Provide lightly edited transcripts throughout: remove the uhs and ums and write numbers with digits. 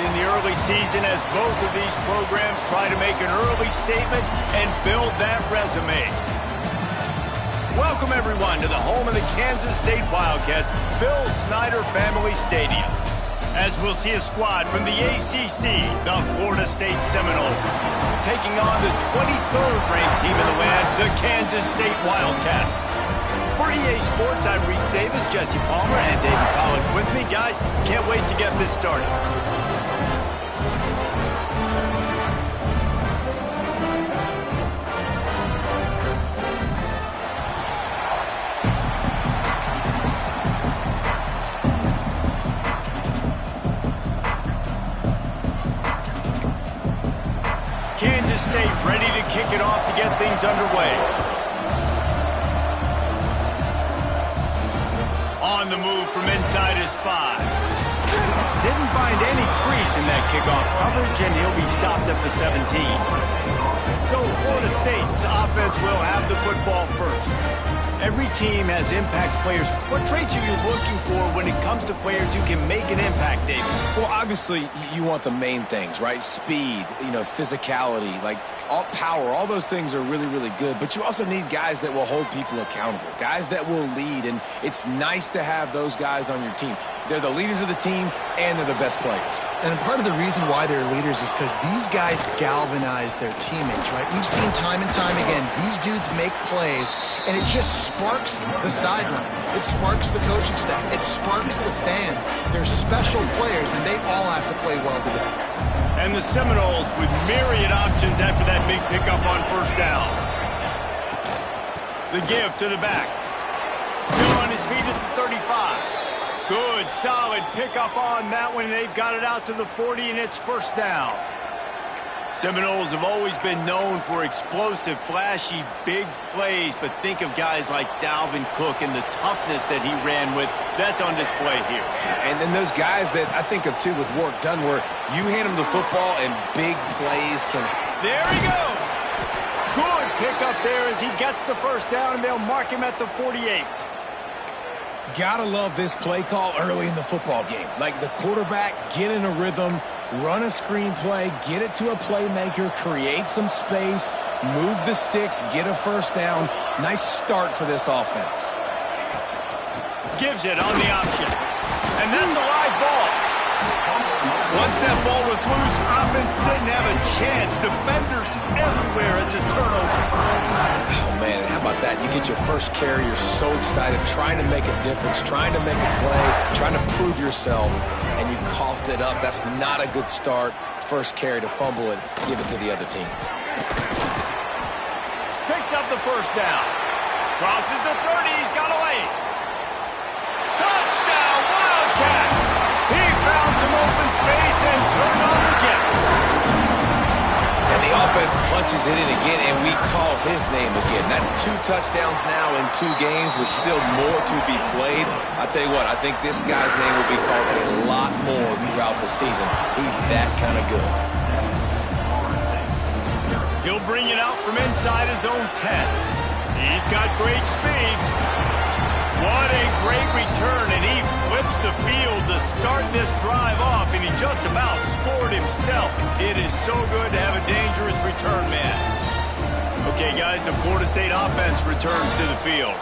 in the early season as both of these programs try to make an early statement and build that resume. Welcome, everyone, to the home of the Kansas State Wildcats, Bill Snyder Family Stadium. As we'll see a squad from the ACC, the Florida State Seminoles, taking on the 23rd ranked team in the land, the Kansas State Wildcats. For EA Sports, I'm Reese Davis, Jesse Palmer, and David Pollack with me. Guys, can't wait to get this started. Kansas State ready to kick it off to get things underway. On the move from inside his 5. Didn't find any crease in that kickoff coverage, and he'll be stopped at the 17. So Florida State's offense will have the football first. Every team has impact players. What traits are you looking for when it comes to players who can make an impact, David? Well, obviously, you want the main things, right? Speed, physicality, like all power, all those things are really, really good. But you also need guys that will hold people accountable, guys that will lead. And it's nice to have those guys on your team. They're the leaders of the team, and they're the best players. And part of the reason why they're leaders is because these guys galvanize their teammates, right? We've seen time and time again, these dudes make plays, and it just sparks the sideline. It sparks the coaching staff. It sparks the fans. They're special players, and they all have to play well together. And the Seminoles with myriad options after that big pickup on first down. The give to the back. Still on his feet at the 35. Good, solid pickup on that one. They've got it out to the 40, and it's first down. Seminoles have always been known for explosive, flashy, big plays, but think of guys like Dalvin Cook and the toughness that he ran with. That's on display here. And then those guys that I think of, too, with work done, where you hand them the football and big plays can... There he goes! Good pickup there as he gets the first down, and they'll mark him at the 48. Gotta love this play call early in the football game. Like the quarterback, get in a rhythm, run a screen play, get it to a playmaker, create some space, move the sticks, get a first down. Nice start for this offense. Gives it on the option. And that's a live ball. Once that ball was loose, offense didn't have a chance. Defenders everywhere. It's a turnover. Oh, man, how about that? You get your first carry. You're so excited, trying to make a difference, trying to make a play, trying to prove yourself, and you coughed it up. That's not a good start. First carry to fumble it, give it to the other team. Picks up the first down. Crosses the 30. He's got away. Touchdown, Wildcats! He found some open space and turned on the Jets. And the offense punches it in again, and we call his name again. That's 2 touchdowns now in 2 games with still more to be played. I tell you what, I think this guy's name will be called a lot more throughout the season. He's that kind of good. He'll bring it out from inside his own 10. He's got great speed. What a great return, and he flips the field to start this drive off, and he just about scored himself. It is so good to have a dangerous return man. Okay, guys, the Florida State offense returns to the field.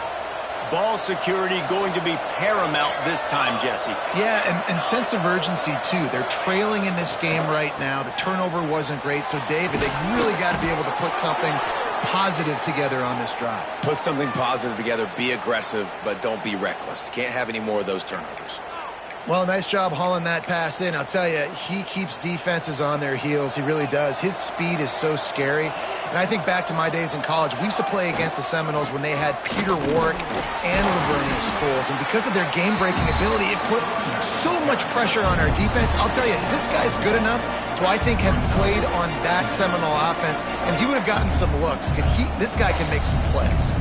Ball security going to be paramount this time, Jesse. Yeah, and sense of urgency, too. They're trailing in this game right now. The turnover wasn't great, so, David, they really got to be able to put something positive together on this drive. Put something positive together, be aggressive, but don't be reckless. Can't have any more of those turnovers. Well, nice job hauling that pass in. I'll tell you, he keeps defenses on their heels. He really does. His speed is so scary. And I think back to my days in college, we used to play against the Seminoles when they had Peter Warrick and Lavernius Pools. And because of their game-breaking ability, it put so much pressure on our defense. I'll tell you, this guy's good enough to, I think, have played on that Seminole offense, and he would have gotten some looks. This guy can make some plays.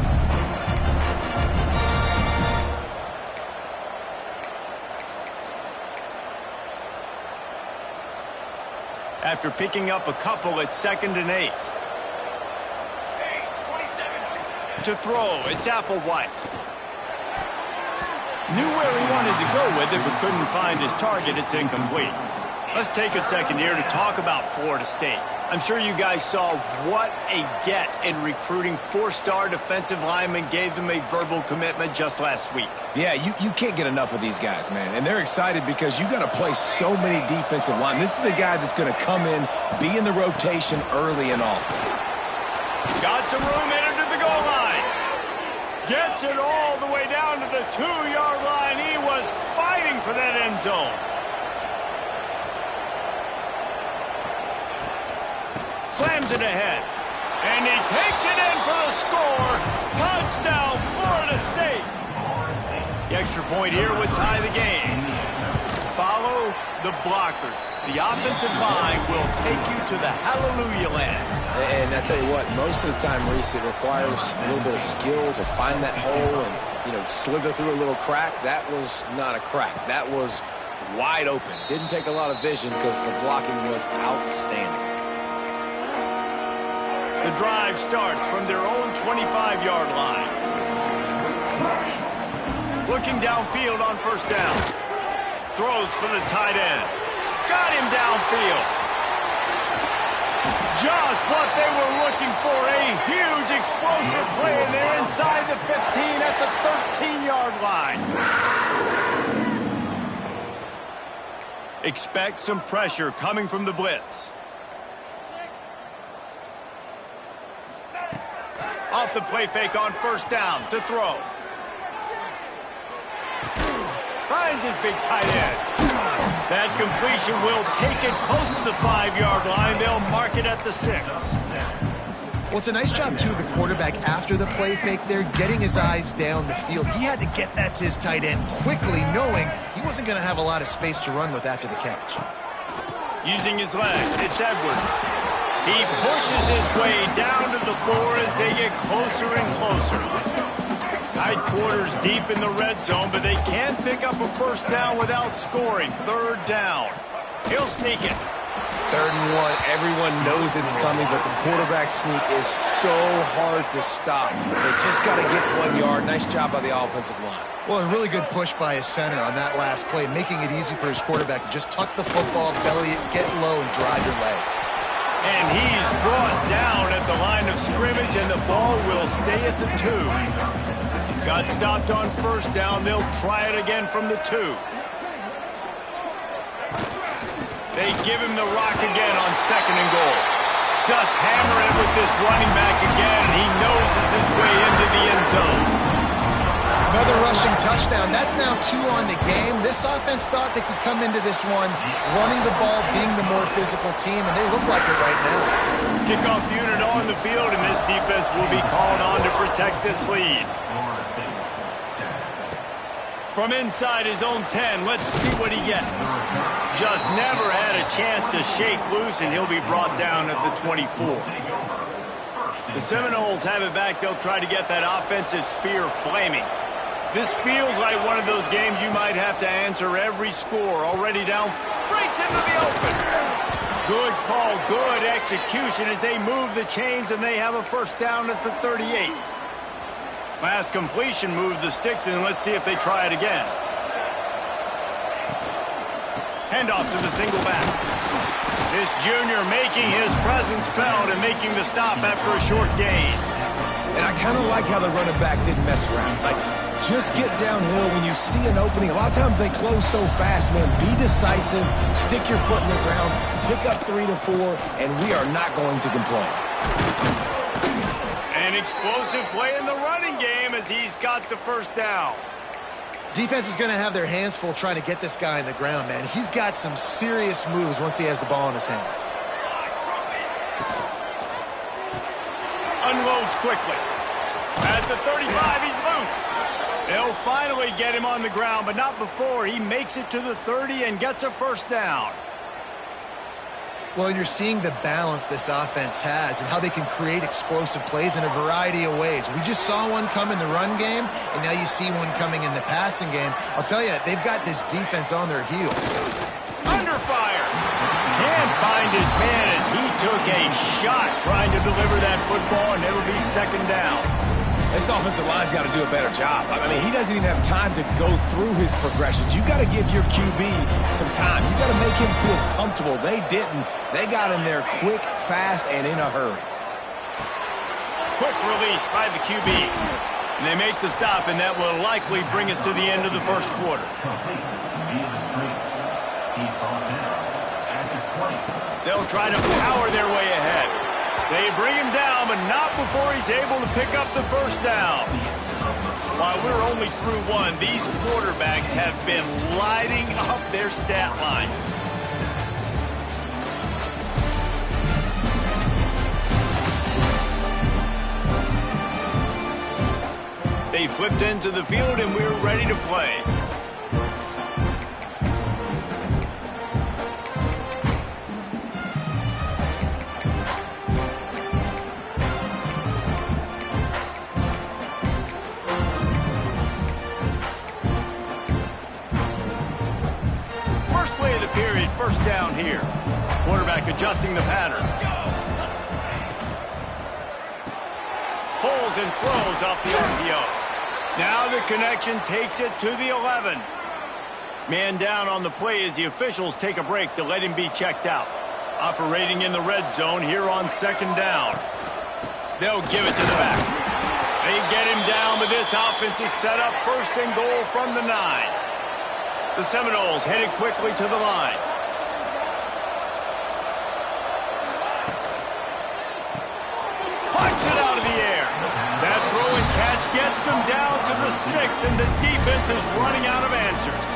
After picking up a couple at 2nd and 8. To throw, it's Applewhite. Knew where he wanted to go with it, but couldn't find his target. It's incomplete. Let's take a second here to talk about Florida State. I'm sure you guys saw what a get in recruiting. 4-star defensive linemen gave them a verbal commitment just last week. Yeah, you can't get enough of these guys, man. And they're excited because you got to play so many defensive line. This is the guy that's going to come in, be in the rotation early and often. Got some room in into the goal line. Gets it all the way down to the 2-yard line. He was fighting for that end zone. Slams it ahead. And he takes it in for the score. Touchdown, Florida State. The extra point here would tie the game. Follow the blockers. The offensive line will take you to the hallelujah land. And I tell you what, most of the time, Reese, it requires a little bit of skill to find that hole and, slither through a little crack. That was not a crack. That was wide open. Didn't take a lot of vision because the blocking was outstanding. The drive starts from their own 25-yard line. Looking downfield on first down. Throws for the tight end. Got him downfield. Just what they were looking for. A huge explosive play, and they're inside the 15 at the 13-yard line. Expect some pressure coming from the blitz. Off the play fake on first down to throw. Finds his big tight end. That completion will take it close to the 5-yard line. They'll mark it at the 6. Well, it's a nice job, too, of the quarterback after the play fake there, getting his eyes down the field. He had to get that to his tight end quickly, knowing he wasn't going to have a lot of space to run with after the catch. Using his legs, it's Edwards. He pushes his way down to the 4 as they get closer and closer. Tight quarters deep in the red zone, but they can't pick up a first down without scoring. Third down. He'll sneak it. 3rd and 1. Everyone knows it's coming, but the quarterback sneak is so hard to stop. They just got to get 1 yard. Nice job by the offensive line. Well, a really good push by his center on that last play, making it easy for his quarterback to just tuck the football, belly it, get low, and drive your legs. And he's brought down at the line of scrimmage, and the ball will stay at the 2. Got stopped on first down. They'll try it again from the 2. They give him the rock again on 2nd and goal. Just hammer it with this running back again, and he noses his way into the end zone. Another rushing touchdown. That's now 2 on the game. This offense thought they could come into this one running the ball, being the more physical team, and they look like it right now. Kickoff unit on the field, and this defense will be called on to protect this lead. From inside his own 10, let's see what he gets. Just never had a chance to shake loose, and he'll be brought down at the 24. The Seminoles have it back. They'll try to get that offensive spear flaming. This feels like one of those games you might have to answer every score. Already down, breaks into the open. Good call, good execution as they move the chains, and they have a first down at the 38. Last completion moved the sticks, and let's see if they try it again. Handoff to the single back. This junior making his presence felt and making the stop after a short gain. And I kind of like how the running back didn't mess around. Just get downhill when you see an opening. A lot of times they close so fast, man. Be decisive, stick your foot in the ground, pick up 3 to 4, and we are not going to complain. An explosive play in the running game as he's got the first down. Defense is going to have their hands full trying to get this guy in the ground, man. He's got some serious moves once he has the ball in his hands. Unloads quickly. At the 35, he's loose. They'll finally get him on the ground, but not before he makes it to the 30 and gets a first down. Well, you're seeing the balance this offense has and how they can create explosive plays in a variety of ways. We just saw one come in the run game, and now you see one coming in the passing game. I'll tell you, they've got this defense on their heels. Under fire. Can't find his man as he took a shot trying to deliver that football, and it'll be second down. This offensive line's got to do a better job. I mean, he doesn't even have time to go through his progressions. You got to give your QB some time. You got to make him feel comfortable. They didn't. They got in there quick, fast, and in a hurry. Quick release by the QB. And they make the stop, and that will likely bring us to the end of the first quarter. They'll try to power their way ahead. They bring him down, but not before he's able to pick up the first down. While we're only through one, these quarterbacks have been lighting up their stat line. They flipped into the field, and we're ready to play. First down here. Quarterback adjusting the pattern. Pulls and throws off the RPO. Now the connection takes it to the 11. Man down on the play as the officials take a break to let him be checked out. Operating in the red zone here on second down. They'll give it to the back. They get him down, but this offense is set up first and goal from the 9. The Seminoles headed quickly to the line. Punch it out of the air. That throw and catch gets them down to the 6, and the defense is running out of answers.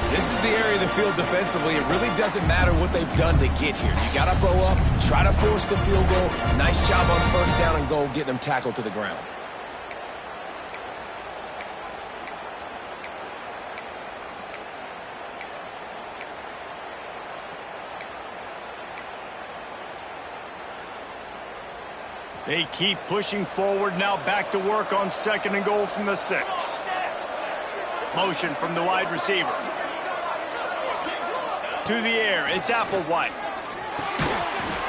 This is the area of the field defensively. It really doesn't matter what they've done to get here. You got to bow up, try to force the field goal. Nice job on first down and goal, getting them tackled to the ground. They keep pushing forward, now back to work on second and goal from the 6. Motion from the wide receiver. To the air, it's Applewhite.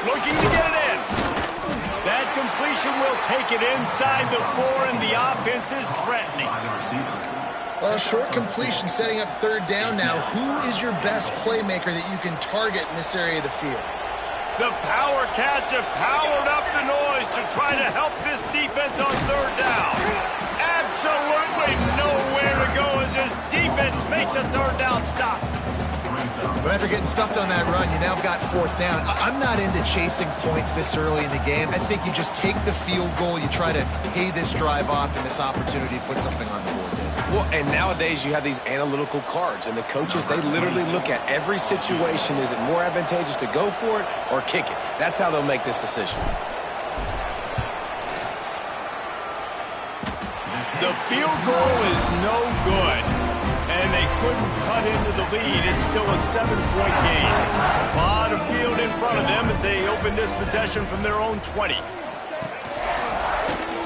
Looking to get it in. That completion will take it inside the 4, and the offense is threatening. Well, short completion setting up third down now. Who is your best playmaker that you can target in this area of the field? The Power Cats have powered up the noise to try to help this defense on third down. Absolutely nowhere to go as this defense makes a third down stop. But after getting stuffed on that run, you now got fourth down. I'm not into chasing points this early in the game. I think you just take the field goal, you try to pay this drive off and this opportunity to put something on the board. Well, and nowadays you have these analytical cards, and the coaches, they literally look at every situation. Is it more advantageous to go for it or kick it? That's how they'll make this decision. The field goal is no good, and they couldn't cut into the lead. It's still a 7-point game. A lot of field in front of them as they open this possession from their own 20.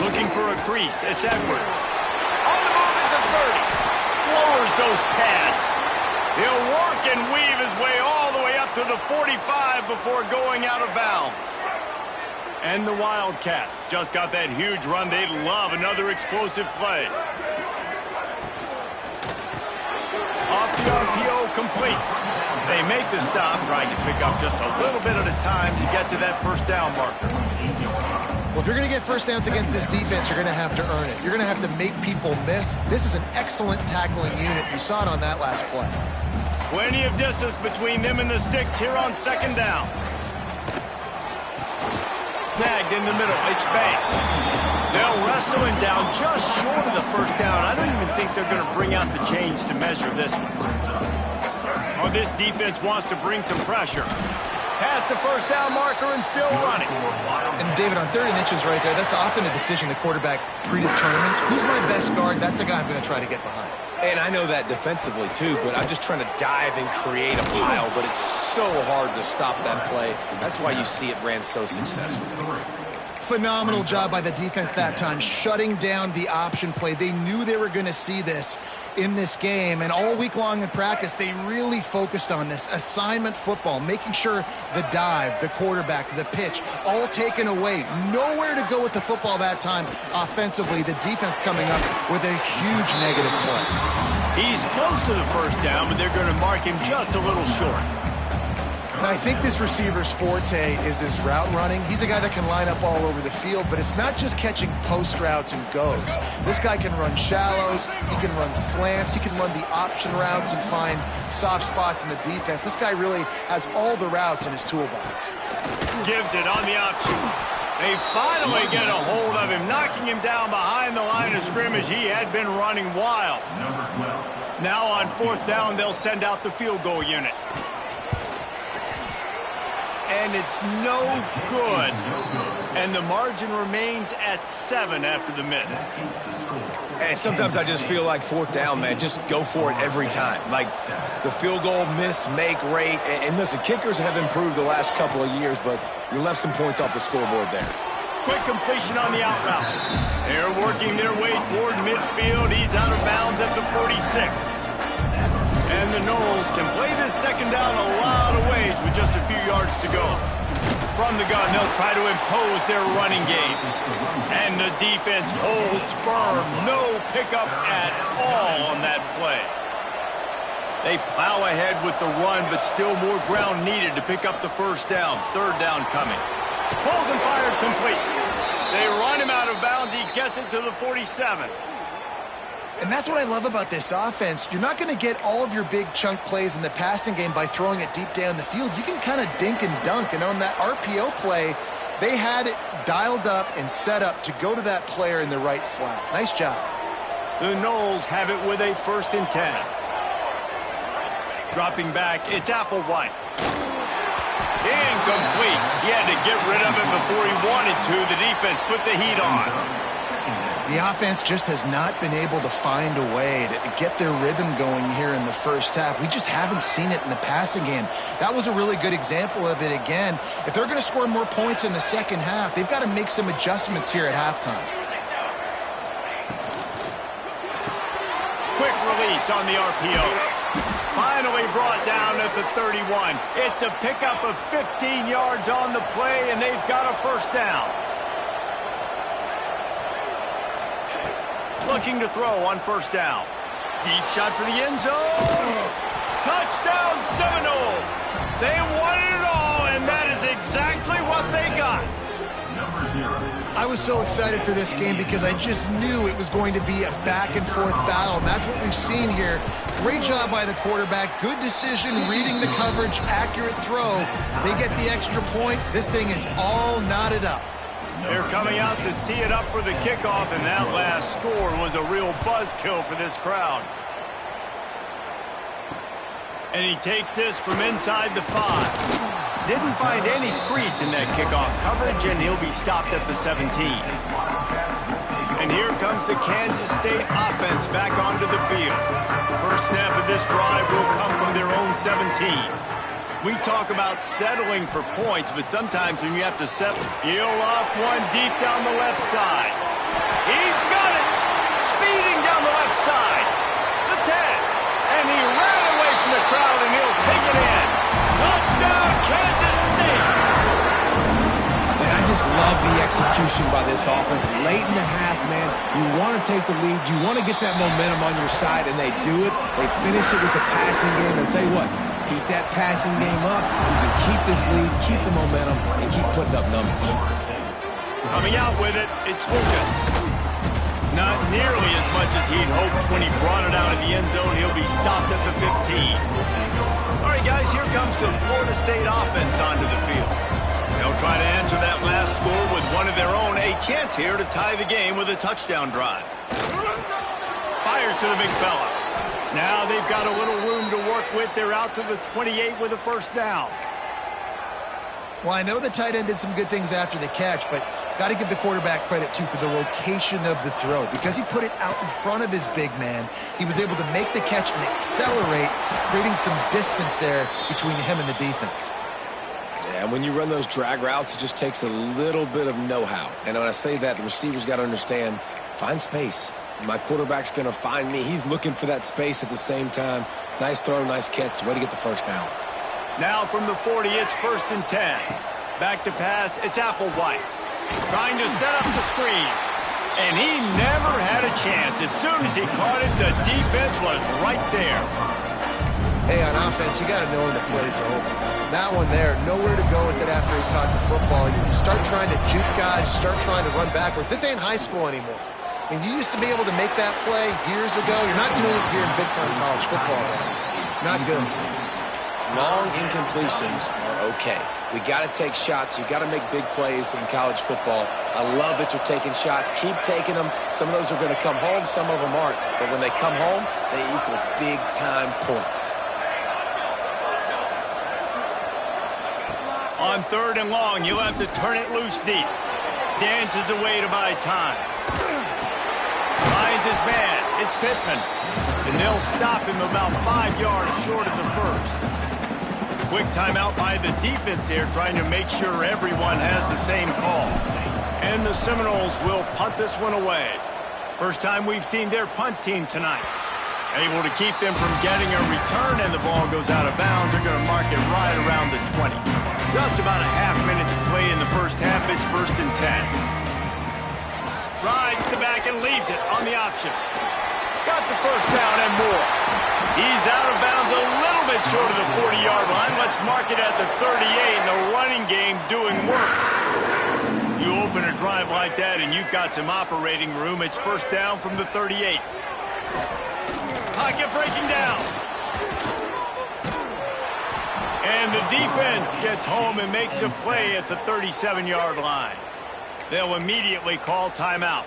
Looking for a crease. It's Edwards. On the move at the 30. Lowers those pads. He'll work and weave his way all the way up to the 45 before going out of bounds. And the Wildcats just got that huge run. They'd love another explosive play. Off the RPO, complete. They make the stop, trying to pick up just a little bit at a time to get to that first down marker. Well, if you're going to get first downs against this defense, you're going to have to earn it. You're going to have to make people miss. This is an excellent tackling unit. You saw it on that last play. Plenty of distance between them and the sticks here on second down. Snagged in the middle. It's Banks. They'll wrestle him down just short of the first down. I don't even think they're going to bring out the chains to measure this one. Oh, this defense wants to bring some pressure. Past the first down marker and still running. And David, on 3rd and inches right there, that's often a decision the quarterback predetermines. Who's my best guard? That's the guy I'm going to try to get behind. And I know that defensively, too, but I'm just trying to dive and create a pile, but it's so hard to stop that play. That's why you see it ran so successfully. Phenomenal job by the defense that time, shutting down the option play. They knew they were going to see this in this game, and all week long in practice, they really focused on this assignment football, making sure the dive, the quarterback, the pitch, all taken away. Nowhere to go with the football that time offensively. The defense coming up with a huge negative play. He's close to the first down, but they're going to mark him just a little short. And I think this receiver's forte is his route running. He's a guy that can line up all over the field, but it's not just catching post routes and goes. This guy can run shallows, he can run slants, he can run the option routes and find soft spots in the defense. This guy really has all the routes in his toolbox. Gives it on the option. They finally get a hold of him, knocking him down behind the line of scrimmage. He had been running wild. Now on fourth down, they'll send out the field goal unit. And it's no good. And the margin remains at 7 after the miss. And sometimes I just feel like fourth down, man, just go for it every time. Like the field goal miss, make rate. And listen, kickers have improved the last couple of years, but you left some points off the scoreboard there. Quick completion on the out route. They're working their way toward midfield. He's out of bounds at the 46. And the Noles can play this second down a lot of ways with just a few yards to go. From the gun, they'll try to impose their running game. And the defense holds firm. No pickup at all on that play. They plow ahead with the run, but still more ground needed to pick up the first down. Third down coming. Pulls and fired complete. They run him out of bounds. He gets it to the 47. And that's what I love about this offense. You're not going to get all of your big chunk plays in the passing game by throwing it deep down the field. You can kind of dink and dunk. And on that RPO play, they had it dialed up and set up to go to that player in the right flat. Nice job. The Noles have it with a 1st and 10. Dropping back, it's Applewhite. Incomplete. He had to get rid of it before he wanted to. The defense put the heat on. The offense just has not been able to find a way to get their rhythm going here in the first half. We just haven't seen it in the passing game. That was a really good example of it again. If they're going to score more points in the second half, they've got to make some adjustments here at halftime. Quick release on the RPO. Finally brought down at the 31. It's a pickup of 15 yards on the play, and they've got a first down. Looking to throw on first down. Deep shot for the end zone. Touchdown Seminoles. They wanted it all, and that is exactly what they got. I was so excited for this game because I just knew it was going to be a back-and-forth battle, and that's what we've seen here. Great job by the quarterback. Good decision, reading the coverage, accurate throw. They get the extra point. This thing is all knotted up. They're coming out to tee it up for the kickoff, and that last score was a real buzzkill for this crowd. And he takes this from inside the 5. Didn't find any crease in that kickoff coverage, and he'll be stopped at the 17. And here comes the Kansas State offense back onto the field. First snap of this drive will come from their own 17. We talk about settling for points, but sometimes when you have to settle, he'll off one deep down the left side. He's got it! Speeding down the left side. The 10. And he ran away from the crowd, and he'll take it in. Touchdown, Kansas State! Man, I just love the execution by this offense. Late in the half, man, you want to take the lead. You want to get that momentum on your side, and they do it. They finish it with the passing game. And tell you what, keep that passing game up. You can keep this lead, keep the momentum, and keep putting up numbers. Coming out with it, it's Lucas. Not nearly as much as he'd hoped when he brought it out of the end zone. He'll be stopped at the 15. All right, guys, here comes the Florida State offense onto the field. They'll try to answer that last score with one of their own. A chance here to tie the game with a touchdown drive. Fires to the big fella. Now they've got a little room to work with. They're out to the 28 with a first down. Well, I know the tight end did some good things after the catch, but got to give the quarterback credit, too, for the location of the throw. Because he put it out in front of his big man, he was able to make the catch and accelerate, creating some distance there between him and the defense. Yeah, when you run those drag routes, it just takes a little bit of know-how. And when I say that, the receiver's got to understand, find space. My quarterback's going to find me. He's looking for that space at the same time. Nice throw, nice catch. Way to get the first down. Now from the 40, it's 1st and 10. Back to pass, it's Applewhite. Trying to set up the screen. And he never had a chance. As soon as he caught it, the defense was right there. Hey, on offense, you got to know when the play's over. That one there, nowhere to go with it after he caught the football. You start trying to juke guys. You start trying to run backward. This ain't high school anymore. I mean, you used to be able to make that play years ago. You're not doing it here in big-time college football. Not good. Long incompletions are okay. We got to take shots. You got to make big plays in college football. I love that you're taking shots. Keep taking them. Some of those are going to come home. Some of them aren't. But when they come home, they equal big-time points. On 3rd and long, you'll have to turn it loose deep. Dances away to buy time. Finds his man. It's Pittman. And they'll stop him about 5 yards short of the first. Quick timeout by the defense there, trying to make sure everyone has the same call. And the Seminoles will punt this one away. First time we've seen their punt team tonight. Able to keep them from getting a return, and the ball goes out of bounds. They're going to mark it right around the 20. Just about a half minute to play in the first half. It's 1st and 10. Rides the back and leaves it on the option. Got the first down and more. He's out of bounds a little bit short of the 40-yard line. Let's mark it at the 38, and the running game doing work. You open a drive like that, and you've got some operating room. It's 1st down from the 38. Pocket breaking down. And the defense gets home and makes a play at the 37-yard line. They'll immediately call timeout.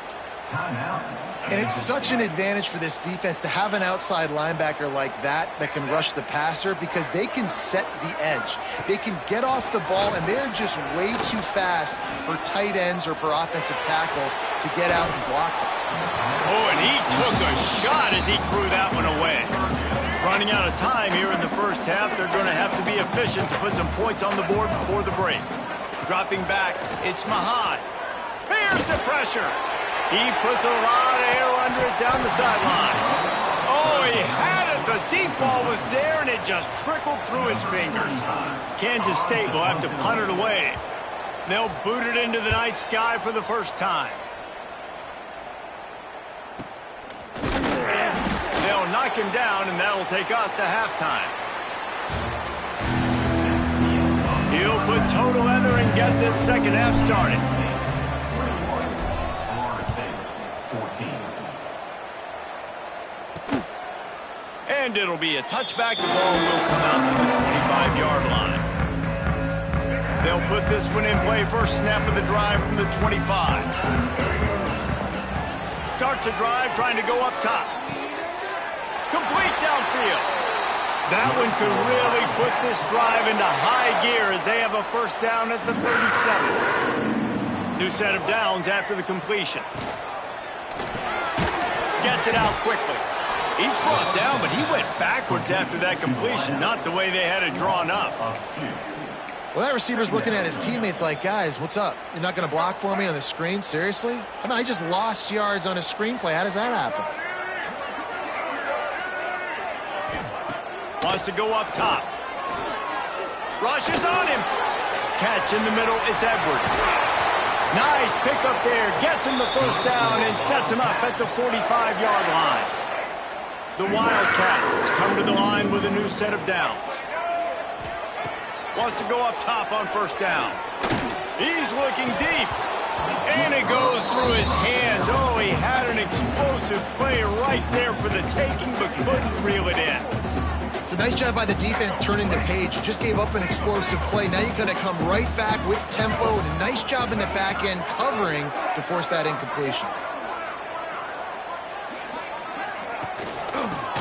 And it's such an advantage for this defense to have an outside linebacker like that can rush the passer, because they can set the edge. They can get off the ball, and they're just way too fast for tight ends or for offensive tackles to get out and block them. Oh, and he took a shot as he threw that one away. Running out of time here in the first half. They're going to have to be efficient to put some points on the board before the break. Dropping back, it's Mahad. Here's the pressure. He puts a lot of air under it down the sideline. Oh, he had it. The deep ball was there, and it just trickled through his fingers. Kansas State will have to punt it away. They'll boot it into the night sky for the first time. They'll knock him down, and that'll take us to halftime. He'll put toe to leather and get this second half started. And it'll be a touchback. The ball will come out to the 25-yard line. They'll put this one in play. First snap of the drive from the 25. Starts a drive trying to go up top. Complete downfield. That one could really put this drive into high gear as they have a first down at the 37. New set of downs after the completion. Gets it out quickly. He's brought down, but he went backwards after that completion, not the way they had it drawn up. Well, that receiver's looking at his teammates like, guys, what's up? You're not going to block for me on the screen? Seriously? I mean, I just lost yards on a screenplay. How does that happen? Wants to go up top. Rushes on him. Catch in the middle. It's Edwards. Nice pick up there. Gets him the first down and sets him up at the 45-yard line. The Wildcats come to the line with a new set of downs. Wants to go up top on first down. He's looking deep. And it goes through his hands. Oh, he had an explosive play right there for the taking, but couldn't reel it in. It's a nice job by the defense turning the page. You just gave up an explosive play. Now you're going to come right back with tempo, and a nice job in the back end covering to force that incompletion.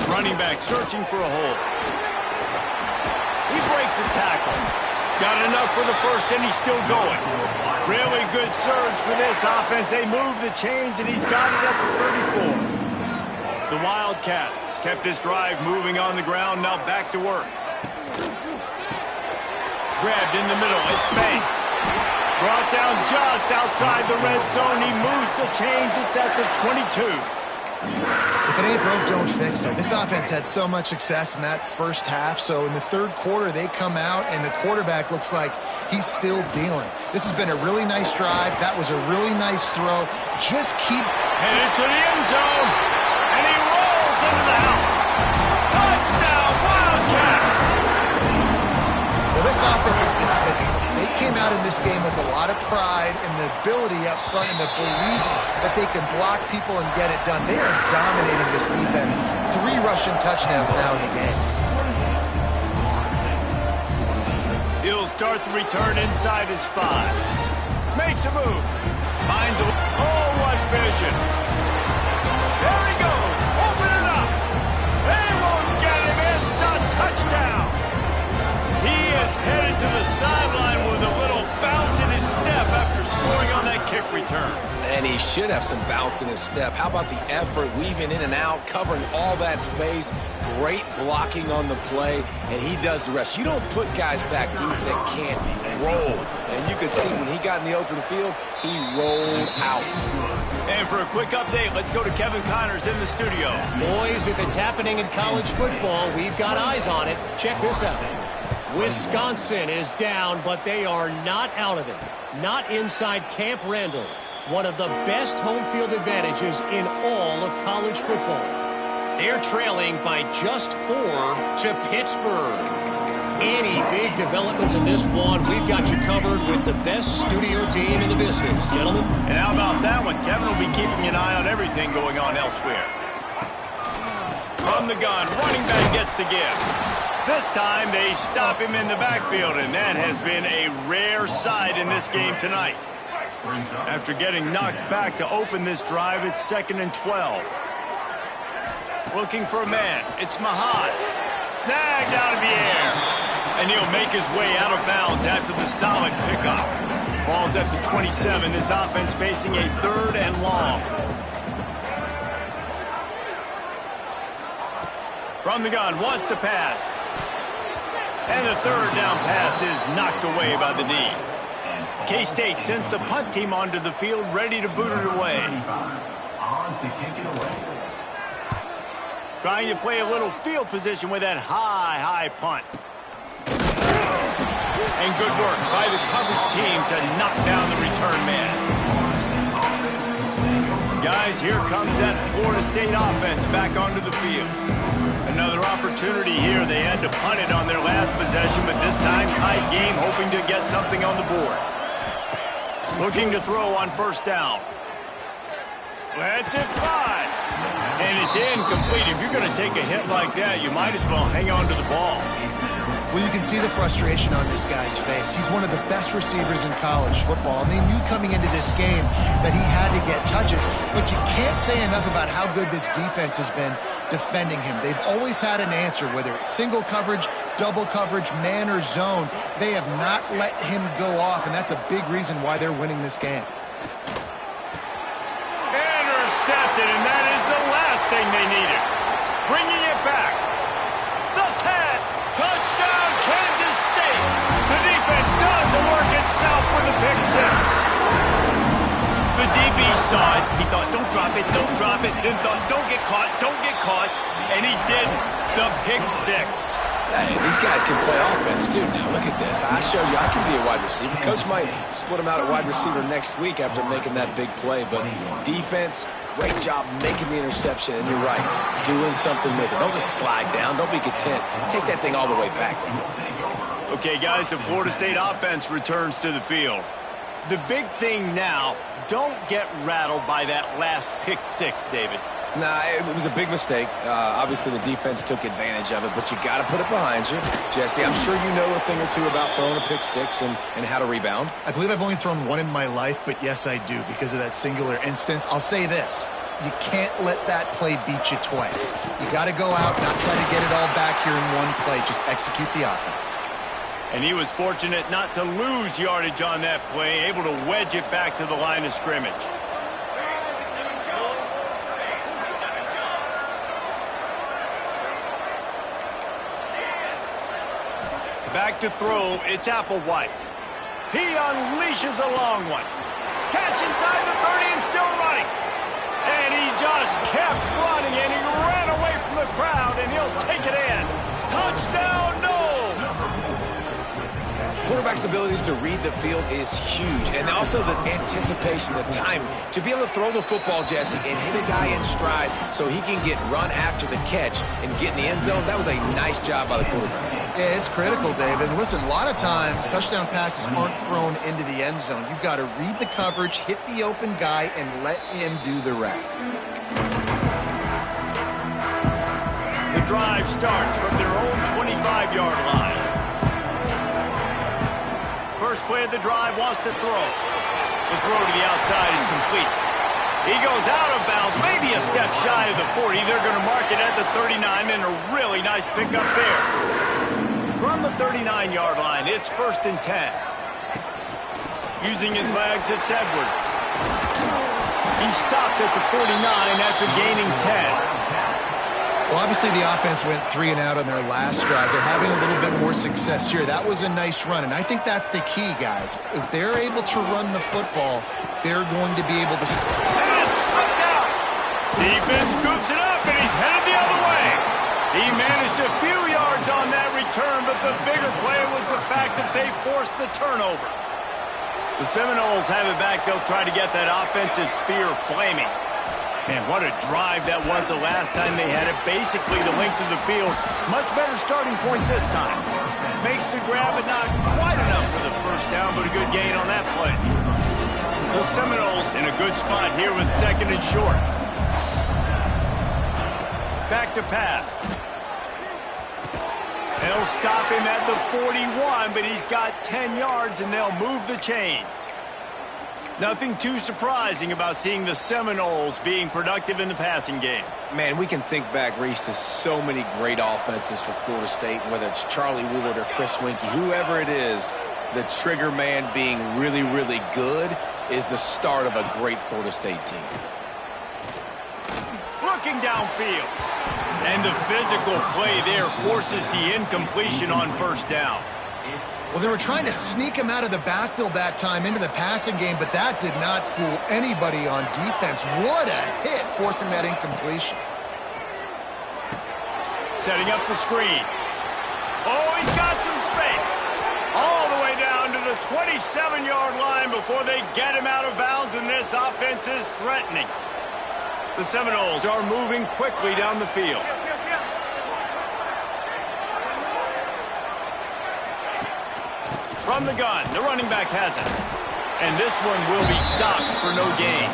Running back searching for a hole. He breaks a tackle. Got enough for the first, and he's still going. Really good surge for this offense. They move the chains, and he's got it at the 34. The Wildcats kept this drive moving on the ground. Now back to work. Grabbed in the middle. It's Banks. Brought down just outside the red zone. He moves the chains. It's at the 22. If it ain't broke, don't fix it. This offense had so much success in that first half, so in the third quarter, they come out, and the quarterback looks like he's still dealing. This has been a really nice drive. That was a really nice throw. Just keep... Headed to the end zone, and he rolls into the house. Touchdown, Wildcats! Well, this offense has been physical. They came out in this game with a lot of pride and the ability up front and the belief that they can block people and get it done. They are dominating this defense. 3 rushing touchdowns now in the game. He'll start the return inside his 5. Makes a move. Finds a... Oh, what vision. There he goes. Open it up. They won't get him. It's a touchdown. He is headed to the sideline with a little bounce in his step after scoring on that kick return. And he should have some bounce in his step. How about the effort, weaving in and out, covering all that space. Great blocking on the play, and he does the rest. You don't put guys back deep that can't roll. And you could see when he got in the open field, he rolled out. And for a quick update, let's go to Kevin Connors in the studio. Boys, if it's happening in college football, we've got eyes on it. Check this out. Wisconsin is down, but they are not out of it. Not inside Camp Randall. One of the best home field advantages in all of college football. They're trailing by just 4 to Pittsburgh. Any big developments in this one, we've got you covered with the best studio team in the business, gentlemen. And how about that one? Kevin will be keeping an eye on everything going on elsewhere. From the gun, running back gets the give. This time they stop him in the backfield, and that has been a rare sight in this game tonight. After getting knocked back to open this drive, it's 2nd and 12. Looking for a man. It's Mahad. Snagged out of the air. And he'll make his way out of bounds after the solid pickup. Ball's at the 27. This offense facing a 3rd and long. From the gun, wants to pass. And the 3rd down pass is knocked away by the knee. K-State sends the punt team onto the field, ready to boot it away. Trying to play a little field position with that high punt. And good work by the coverage team to knock down the return man. Guys, here comes that Florida State offense back onto the field. Another opportunity here. They had to punt it on their last possession, but this time tight game, hoping to get something on the board. Looking to throw on 1st down. Lets it fly. And it's incomplete. If you're going to take a hit like that, you might as well hang on to the ball. Well, you can see the frustration on this guy's face. He's one of the best receivers in college football, and they knew coming into this game that he had to get touches, but you can't say enough about how good this defense has been defending him. They've always had an answer, whether it's single coverage, double coverage, man or zone. They have not let him go off, and that's a big reason why they're winning this game. Intercepted, and that is the last thing they needed. Bringing it back. The 10. Touchdown, Kansas State. The defense does the work itself with a pick 6. The DB saw it. He thought, don't drop it, don't drop it. Then thought, don't get caught, don't get caught. And he didn't. The pick 6. Hey, these guys can play offense, too. Now, look at this. I showed you I can be a wide receiver. Coach might split him out at wide receiver next week after making that big play. But defense, great job making the interception. And you're right, doing something with it. Don't just slide down. Don't be content. Take that thing all the way back. Okay, guys, the Florida State offense returns to the field. The big thing now, don't get rattled by that last pick 6, David. Nah, it was a big mistake. Obviously, the defense took advantage of it, but you got to put it behind you. Jesse, I'm sure you know a thing or two about throwing a pick 6 and how to rebound. I believe I've only thrown one in my life, but yes, I do because of that singular instance. I'll say this. You can't let that play beat you twice. You got to go out, not try to get it all back here in one play. Just execute the offense. And he was fortunate not to lose yardage on that play, able to wedge it back to the line of scrimmage. Back back to throw. It's Applewhite. He unleashes a long one. Catch inside the 30 and still running. And he just kept running, and he ran away from the crowd, and he'll take it in. Touchdown, no! Quarterback's abilities to read the field is huge, and also the anticipation, the time to be able to throw the football, Jesse, and hit a guy in stride so he can get run after the catch and get in the end zone. That was a nice job by the quarterback. Yeah, it's critical, David. Listen, a lot of times touchdown passes aren't thrown into the end zone. You've got to read the coverage, hit the open guy, and let him do the rest. The drive starts from their own 25-yard line. First play of the drive wants to throw. The throw to the outside is complete. He goes out of bounds, maybe a step shy of the 40. They're going to mark it at the 39, and a really nice pickup there. From the 39-yard line, it's 1st and 10. Using his legs, it's Edwards. He stopped at the 49 after gaining 10. Well, obviously the offense went 3 and out on their last drive. They're having a little bit more success here. That was a nice run, and I think that's the key, guys. If they're able to run the football, they're going to be able to score. And it is slipped out. Defense scoops it up, and he's headed the other way. He managed a few yards on that return, but the bigger play was the fact that they forced the turnover. The Seminoles have it back. They'll try to get that offensive spear flaming. Man, what a drive that was the last time they had it. Basically the length of the field. Much better starting point this time. Makes the grab, but not quite enough for the first down, but a good gain on that play. The Seminoles in a good spot here with 2nd and short. Back to pass. They'll stop him at the 41, but he's got 10 yards, and they'll move the chains. Nothing too surprising about seeing the Seminoles being productive in the passing game. Man, we can think back, Reese, to so many great offenses for Florida State, whether it's Charlie Woolard or Chris Winkie, whoever it is, the trigger man being really, really good is the start of a great Florida State team. Looking downfield. And the physical play there forces the incompletion on 1st down. Well, they were trying to sneak him out of the backfield that time into the passing game, but that did not fool anybody on defense. What a hit, forcing that incompletion. Setting up the screen. Oh, he's got some space. All the way down to the 27-yard line before they get him out of bounds, and this offense is threatening. The Seminoles are moving quickly down the field. From the gun, the running back has it. And this one will be stopped for no gain.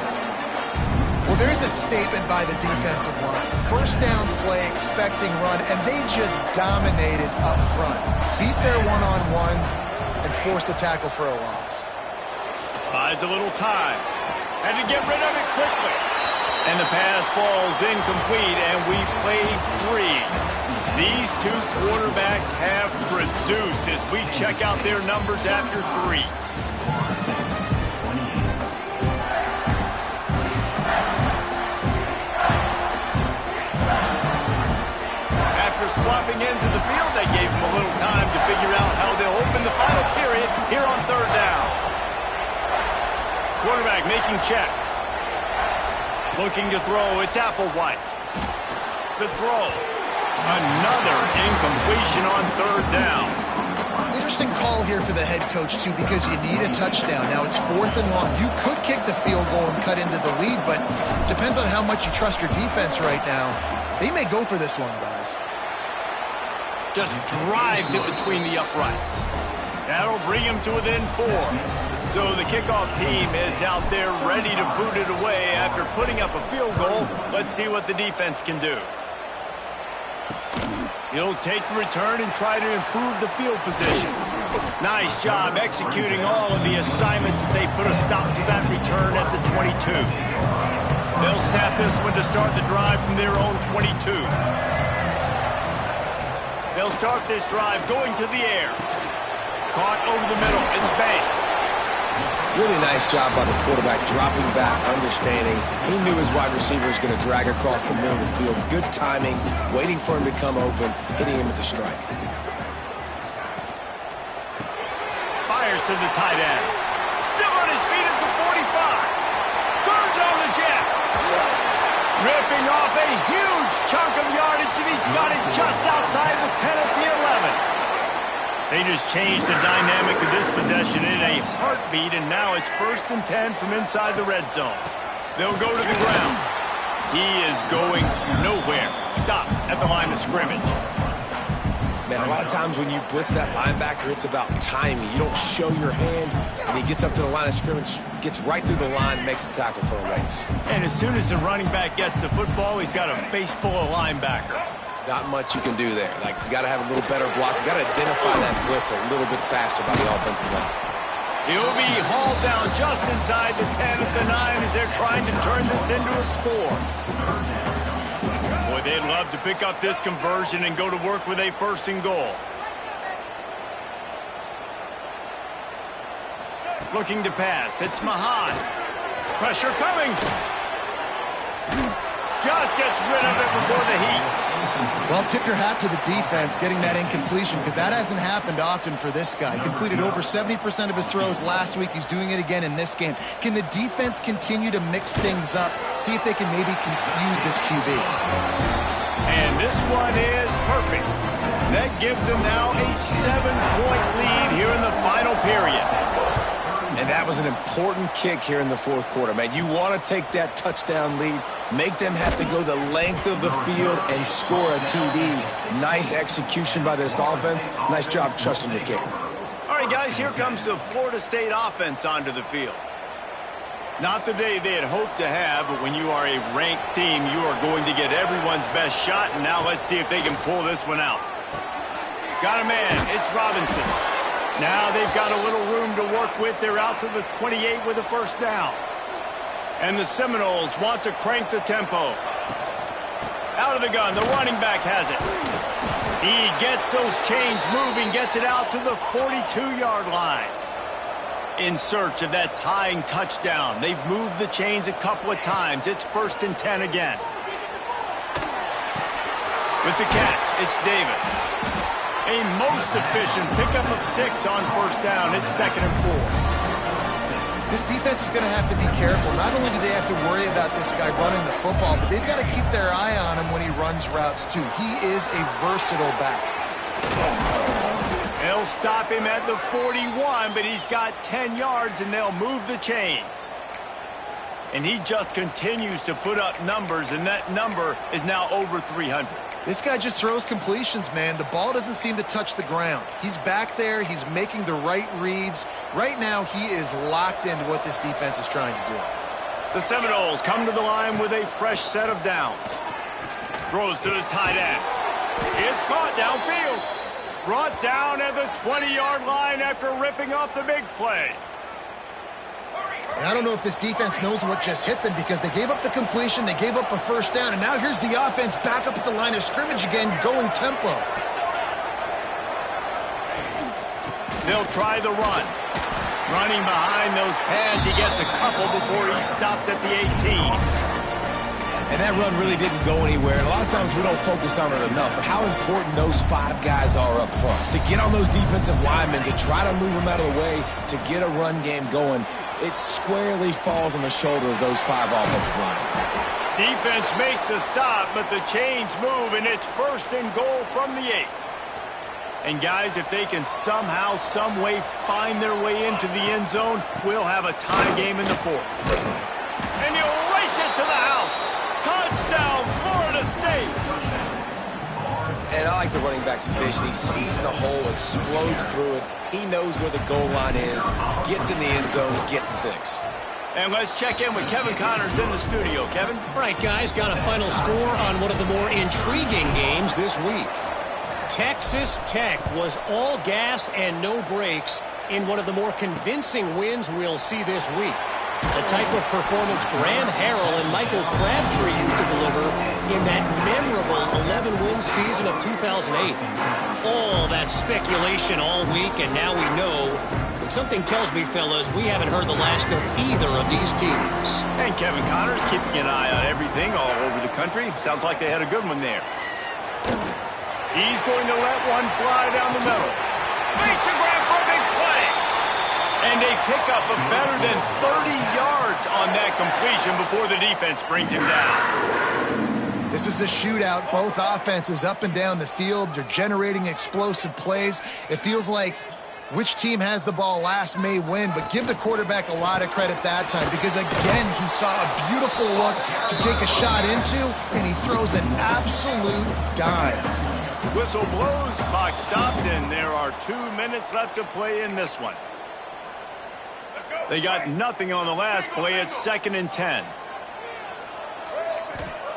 Well, there's a statement by the defensive line. 1st down play, expecting run, and they just dominated up front. Beat their one-on-ones and forced a tackle for a loss. Buys a little time. Had to get rid of it quickly. And the pass falls incomplete, and we played 3. These two quarterbacks have produced as we check out their numbers after 3. After swapping ends of the field, they gave them a little time to figure out how they'll open the final period here on 3rd down. Quarterback making checks. Looking to throw, it's Applewhite. The throw. Another incompletion on 3rd down. Interesting call here for the head coach, too, because you need a touchdown. Now it's 4th and long. You could kick the field goal and cut into the lead, but depends on how much you trust your defense right now. They may go for this one, guys. Just drives it between the uprights. That'll bring him to within 4. So the kickoff team is out there ready to boot it away after putting up a field goal. Let's see what the defense can do. He'll take the return and try to improve the field position. Nice job executing all of the assignments as they put a stop to that return at the 22. They'll snap this one to start the drive from their own 22. They'll start this drive going to the air. Caught over the middle. It's Banks. Really nice job by the quarterback, dropping back, understanding. He knew his wide receiver was going to drag across the middle of the field. Good timing, waiting for him to come open, hitting him with the strike. to the tight end. Still on his feet at the 45. Turns on the Jets. Ripping off a huge chunk of yardage, and he's got it just outside the 10 at the 11. They just changed the dynamic of this possession in a heartbeat, and now it's 1st and 10 from inside the red zone. They'll go to the ground. He is going nowhere. Stop at the line of scrimmage. Man, a lot of times when you blitz that linebacker, it's about timing. You don't show your hand, and he gets up to the line of scrimmage, gets right through the line, and makes the tackle for a loss. And as soon as the running back gets the football, he's got a face full of linebacker. Not much you can do there. Like, you got to have a little better block. You got to identify that blitz a little bit faster by the offensive line. He'll be hauled down just inside the 10 at the 9 as they're trying to turn this into a score. Boy, they'd love to pick up this conversion and go to work with a 1st and goal. Looking to pass. It's Mahan. Pressure coming. Just gets rid of it before the heat. Well, tip your hat to the defense getting that incompletion, because that hasn't happened often for this guy. Completed over 70% of his throws last week. He's doing it again in this game. Can the defense continue to mix things up, see if they can maybe confuse this QB? And this one is perfect. That gives them now a 7-point lead here in the final period. And that was an important kick here in the 4th quarter, man. You want to take that touchdown lead, make them have to go the length of the field and score a TD. Nice execution by this offense. Nice job trusting the kicker. All right, guys, here comes the Florida State offense onto the field. Not the day they had hoped to have, but when you are a ranked team, you are going to get everyone's best shot, and now let's see if they can pull this one out. Got a man. It's Robinson. Now they've got a little room to work with. They're out to the 28 with a 1st down. And the Seminoles want to crank the tempo. Out of the gun, the running back has it. He gets those chains moving, gets it out to the 42-yard line. In search of that tying touchdown. They've moved the chains a couple of times. It's 1st and 10 again. With the catch, it's Davis. A most efficient pickup of 6 on 1st down. It's 2nd and 4. This defense is going to have to be careful. Not only do they have to worry about this guy running the football, but they've got to keep their eye on him when he runs routes too. He is a versatile back. They'll stop him at the 41, but he's got 10 yards, and they'll move the chains. And he just continues to put up numbers, and that number is now over 300. This guy just throws completions, man. The ball doesn't seem to touch the ground. He's back there. He's making the right reads. Right now, he is locked into what this defense is trying to do. The Seminoles come to the line with a fresh set of downs. Throws to the tight end. It's caught downfield. Brought down at the 20-yard line after ripping off the big play. And I don't know if this defense knows what just hit them, because they gave up the completion, they gave up a 1st down, and now here's the offense back up at the line of scrimmage again, going tempo. They'll try the run. Running behind those pads, he gets a couple before he's stopped at the 18. And that run really didn't go anywhere. And a lot of times we don't focus on it enough, but how important those 5 guys are up front. To get on those defensive linemen, to try to move them out of the way, to get a run game going, it squarely falls on the shoulder of those 5 offensive linemen. Defense makes a stop, but the chains move, and it's 1st and goal from the 8. And guys, if they can somehow, some way find their way into the end zone, we'll have a tie game in the 4th. And he'll race it to the house. Touchdown, Florida State. And I like the running back's vision. He sees the hole, explodes through it. He knows where the goal line is, gets in the end zone, gets 6. And let's check in with Kevin Connors in the studio. Kevin? All right, guys, got a final score on one of the more intriguing games this week. Texas Tech was all gas and no brakes in one of the more convincing wins we'll see this week. The type of performance Grant Harrell and Michael Crabtree used to deliver in that memorable 11-win season of 2008. All that speculation all week, and now we know. But something tells me, fellas, we haven't heard the last of either of these teams. And Kevin Connors keeping an eye on everything all over the country. Sounds like they had a good one there. He's going to let one fly down the middle. Makes a grab for a big play. pickup of better than 30 yards on that completion before the defense brings him down. This is a shootout. Both offenses up and down the field. They're generating explosive plays. It feels like which team has the ball last may win, but give the quarterback a lot of credit that time because, again, he saw a beautiful look to take a shot into, and he throws an absolute dime. Whistle blows, clock stopped, and there are 2 minutes left to play in this one. They got nothing on the last play. It's 2nd and 10.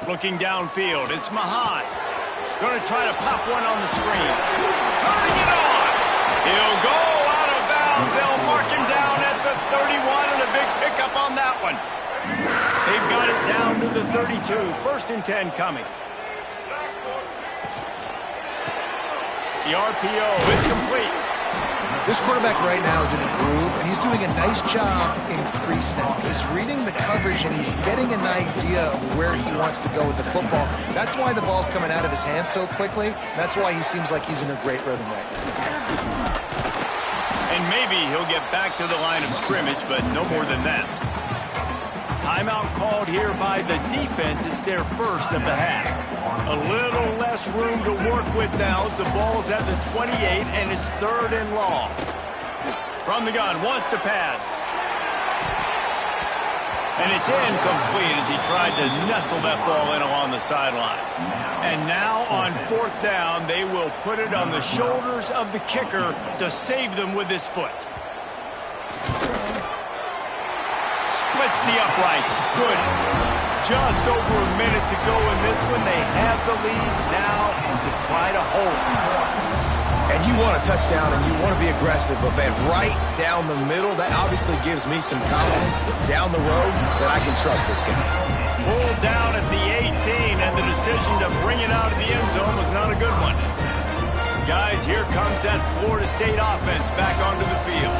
Looking downfield, it's Mahan. Going to try to pop one on the screen. Turning it on. He'll go out of bounds. They'll mark him down at the 31, and a big pickup on that one. They've got it down to the 32. 1st and 10 coming. The RPO, it's complete. This quarterback right now is in a groove, and he's doing a nice job in pre-snap. He's reading the coverage, and he's getting an idea of where he wants to go with the football. That's why the ball's coming out of his hands so quickly. That's why he seems like he's in a great rhythm right now. And maybe he'll get back to the line of scrimmage, but no more than that. Timeout called here by the defense. It's their first of the half. A little less room to work with now as the ball's at the 28, and it's 3rd and long. From the gun, wants to pass. And it's incomplete as he tried to nestle that ball in along the sideline. And now on 4th down, they will put it on the shoulders of the kicker to save them with his foot. Splits the uprights. Good. Just over a minute to go in this one. They have the lead now to try to hold it. And you want a touchdown and you want to be aggressive, but man, right down the middle, that obviously gives me some confidence down the road that I can trust this guy. Pulled down at the 18, and the decision to bring it out of the end zone was not a good one. Guys, here comes that Florida State offense back onto the field.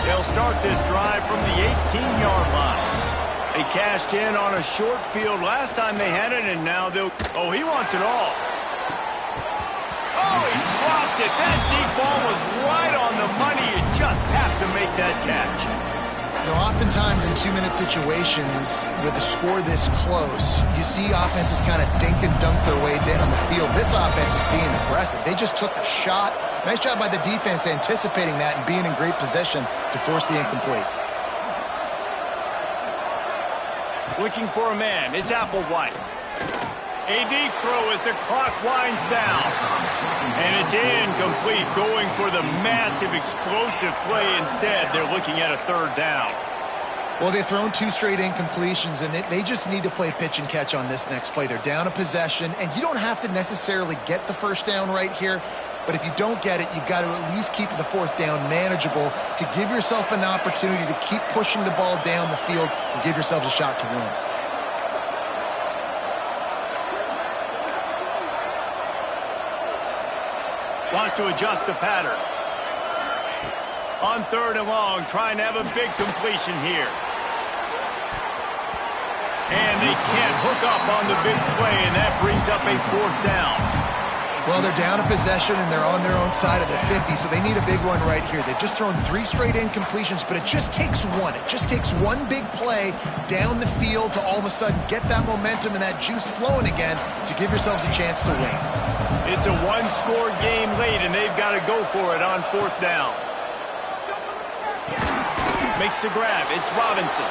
They'll start this drive from the 18-yard line. They cashed in on a short field last time they had it, and now they'll... Oh, he wants it all. Oh, he dropped it. That deep ball was right on the money. You just have to make that catch. You know, oftentimes in 2-minute situations with a score this close, you see offenses kind of dink and dunk their way down the field. This offense is being aggressive. They just took a shot. Nice job by the defense anticipating that and being in great position to force the incomplete. Looking for a man. It's Applewhite. A deep throw as the clock winds down. And it's incomplete, going for the massive explosive play instead. They're looking at a 3rd down. Well, they've thrown 2 straight incompletions, and they just need to play pitch and catch on this next play. They're down a possession, and you don't have to necessarily get the 1st down right here. But if you don't get it, you've got to at least keep the 4th down manageable to give yourself an opportunity to keep pushing the ball down the field and give yourselves a shot to win. Wants to adjust the pattern. On 3rd and long, trying to have a big completion here. And they can't hook up on the big play, and that brings up a 4th down. Well, they're down a possession, and they're on their own side of the 50, so they need a big one right here. They've just thrown 3 straight incompletions, but it just takes one. It just takes one big play down the field to all of a sudden get that momentum and that juice flowing again to give yourselves a chance to win. It's a 1-score game late, and they've got to go for it on 4th down. Makes the grab. It's Robinson.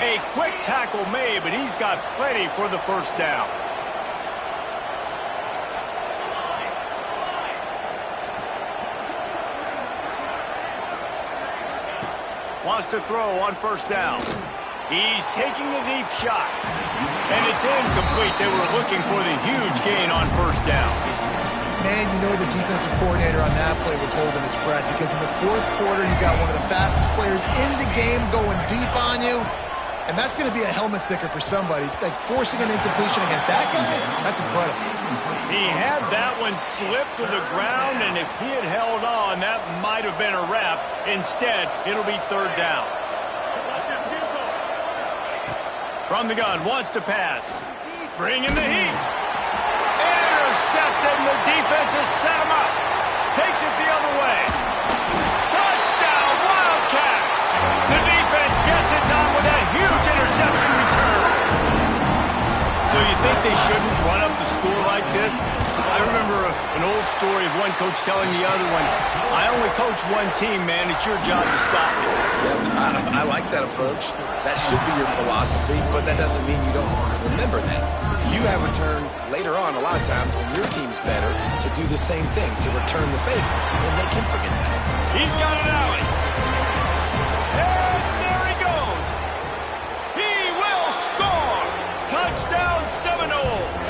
A quick tackle made, but he's got plenty for the 1st down. Wants to throw on 1st down. He's taking a deep shot. And it's incomplete. They were looking for the huge gain on 1st down. Man, you know the defensive coordinator on that play was holding his breath because in the 4th quarter, you got one of the fastest players in the game going deep on you. And that's going to be a helmet sticker for somebody. Like forcing an incompletion against that guy, that's incredible. He had that one slip to the ground, and if he had held on, that might have been a wrap. Instead, it'll be 3rd down. From the gun, wants to pass. Bringing the heat. Intercepted, and the defense has set him up. Takes it the other way. Touchdown, Wildcats! I remember an old story of one coach telling the other one, I only coach one team, man. It's your job to stop me. Yep, I like that approach. That should be your philosophy, but that doesn't mean you don't remember that. You have a turn later on a lot of times when your team's better to do the same thing, to return the favor. Don't make him forget that. He's got an alley. And there he goes. He will score. Touchdown Seminoles.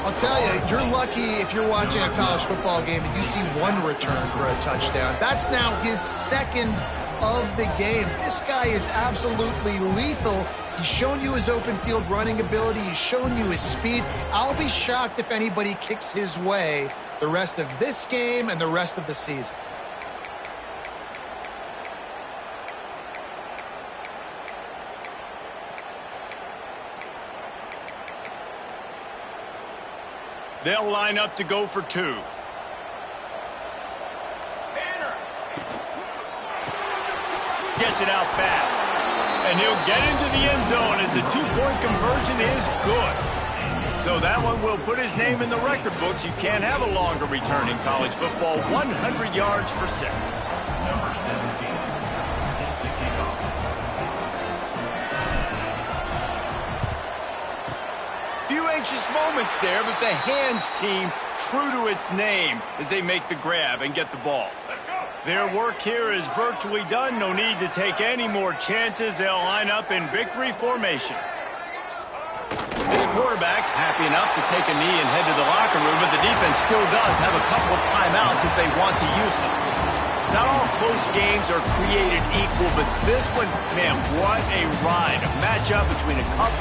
I'll tell you, you're lucky if you're watching a college football game and you see one return for a touchdown. That's now his second of the game. This guy is absolutely lethal. He's shown you his open field running ability. He's shown you his speed. I'll be shocked if anybody kicks his way the rest of this game and the rest of the season. They'll line up to go for two. Gets it out fast. And he'll get into the end zone as the two-point conversion is good. So that one will put his name in the record books. You can't have a longer return in college football. 100 yards for 6. Few anxious moments there, but the hands team true to its name as they make the grab and get the ball. Their work here is virtually done. No need to take any more chances. They'll line up in victory formation. This quarterback happy enough to take a knee and head to the locker room, but the defense still does have a couple of timeouts if they want to use them. Not all close games are created equal, but this one, man, what a ride. A matchup between a couple